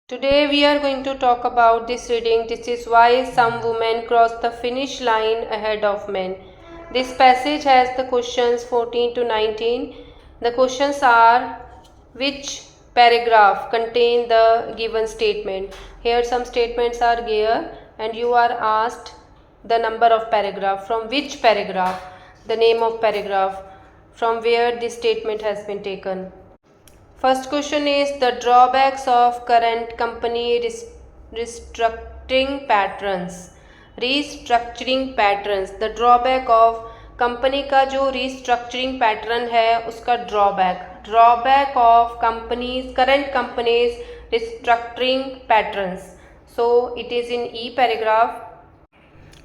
Today we are going to talk about this reading. This is why some women cross the finish line ahead of men. This passage has the questions 14 to 19. The questions are: which paragraph contain the given statement? Here some statements are given and you are asked the number of paragraph. From which paragraph? The name of paragraph. From where this statement has been taken. First question is the drawbacks of current company restructuring patterns. Restructuring patterns. The drawback of company का जो restructuring pattern है उसका drawback. Drawback of companies, current companies restructuring patterns. So it is in E paragraph.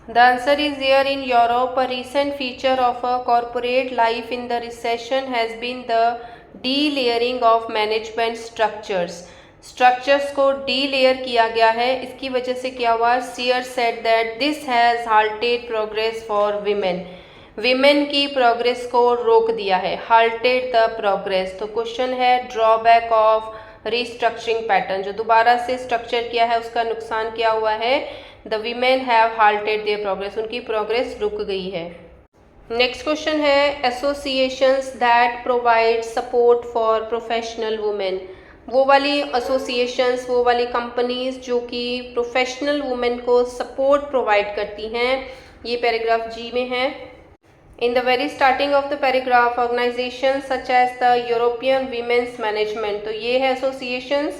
The answer is here. In Europe, a recent feature of a corporate life in the recession has been the de-layering of management structures को de-layer किया गया है. इसकी वजह से क्या हुआ? Sears said that this has halted progress for women. Women की प्रोग्रेस को रोक दिया है. halted the progress. तो क्वेश्चन है ड्रॉबैक ऑफ रीस्ट्रक्चरिंग पैटर्न. जो दोबारा से स्ट्रक्चर किया है उसका नुकसान क्या हुआ है? The women have halted their progress. उनकी प्रोग्रेस रुक गई है. नेक्स्ट क्वेश्चन है associations that provide support for professional women. वो वाली एसोसिएशंस, वो वाली कंपनीज जो कि प्रोफेशनल वुमेन को सपोर्ट प्रोवाइड करती हैं. ये पैराग्राफ जी में है. In the very starting of the paragraph, organizations such as the European Women's Management. तो ये है associations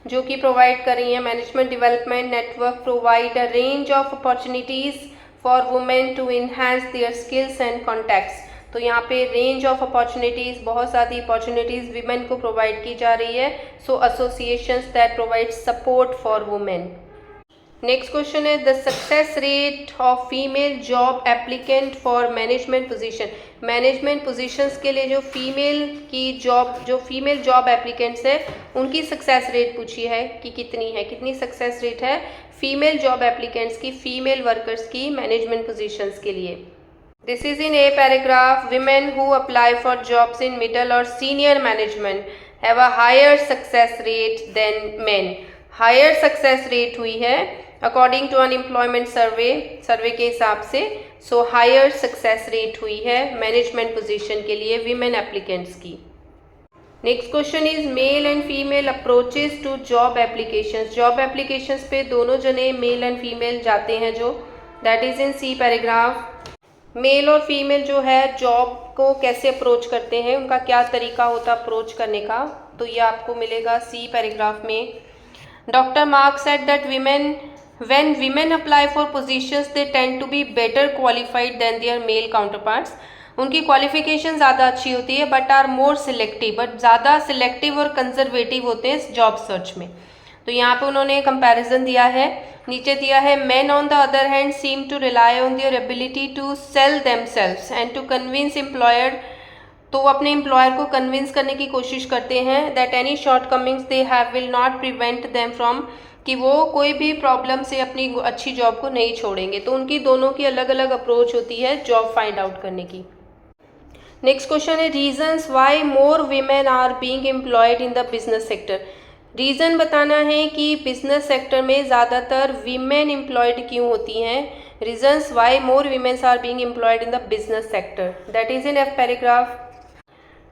जो कि प्रोवाइड कर रही हैं management development network. Provide a range of opportunities for women to enhance their skills and contacts. तो यहाँ पे रेंज ऑफ अपॉर्चुनिटीज़, बहुत सारी अपॉर्चुनिटीज़ वीमेन को प्रोवाइड की जा रही है. So associations that provide support for women. Next question है the success rate of female job applicant for management position. Management positions के लिए जो फीमेल जॉब एप्लीकेंट्स है उनकी सक्सेस रेट पूछी है कि कितनी है. कितनी सक्सेस रेट है फीमेल जॉब एप्लीकेंट्स की, फीमेल वर्कर्स की मैनेजमेंट पोजीशंस के लिए. This is in A paragraph. Women who apply for jobs in middle और senior management have a higher success rate than men. Higher success rate हुई है according to unemployment सर्वे के हिसाब से. So higher success rate हुई है management position के लिए वीमेन एप्लीकेंट्स की. Next question is male and female approaches to job applications. Job applications पे दोनों जने मेल एंड फीमेल जाते हैं जो, that is in C paragraph. Male और फीमेल जो है जॉब को कैसे अप्रोच करते हैं, उनका क्या तरीका होता अप्रोच करने का, तो ये आपको मिलेगा सी पैराग्राफ में. Doctor mark said that when women apply for positions they tend to be better qualified than their male counterparts. उनकी क्वालिफिकेशन ज़्यादा अच्छी होती है but are more selective, but ज़्यादा सिलेक्टिव और कंजर्वेटिव होते हैं जॉब सर्च में. तो यहाँ पे उन्होंने कंपैरिजन दिया है. नीचे दिया है men on the other hand seem to rely on their ability to sell themselves and to convince employer. तो वो अपने एम्प्लॉयर को कन्विंस करने की कोशिश करते हैं that any shortcomings they have will not prevent them from, कि वो कोई भी प्रॉब्लम से अपनी अच्छी जॉब को नहीं छोड़ेंगे. तो उनकी दोनों की अलग अलग अप्रोच होती है जॉब फाइंड आउट करने की. नेक्स्ट क्वेश्चन है reasons why more women are being employed in the business sector. Reason बताना है कि बिजनेस सेक्टर में ज़्यादातर वीमेन एम्प्लॉयड क्यों होती हैं. Reasons why more womens are being employed in the business sector, that is in F paragraph.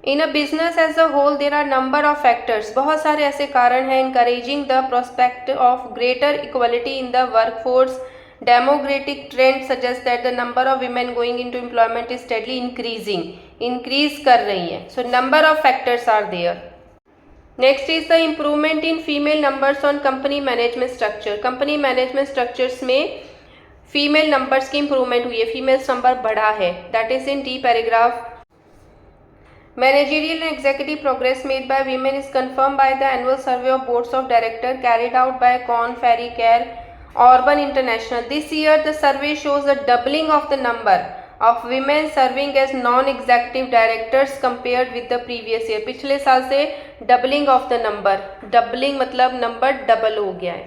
In a business as a whole there are number of factors. बहुत सारे ऐसे कारण हैं encouraging the prospect of greater equality in the workforce. Demographic trend suggest that the number of women going into employment is steadily increasing. Increase कर रही हैं. So number of factors are there. Next is the improvement in female numbers on company management structure. Company management structures में female numbers की improvement हुई है, females number बढ़ा है, that is in D paragraph. Managerial and executive progress made by women is confirmed by the annual survey of boards of directors carried out by Korn Ferry Care Urban International. This year, the survey shows a doubling of the number of women serving as non-executive directors compared with the previous year. पिछले साल से doubling of the number, doubling मतलब number double हो गया है.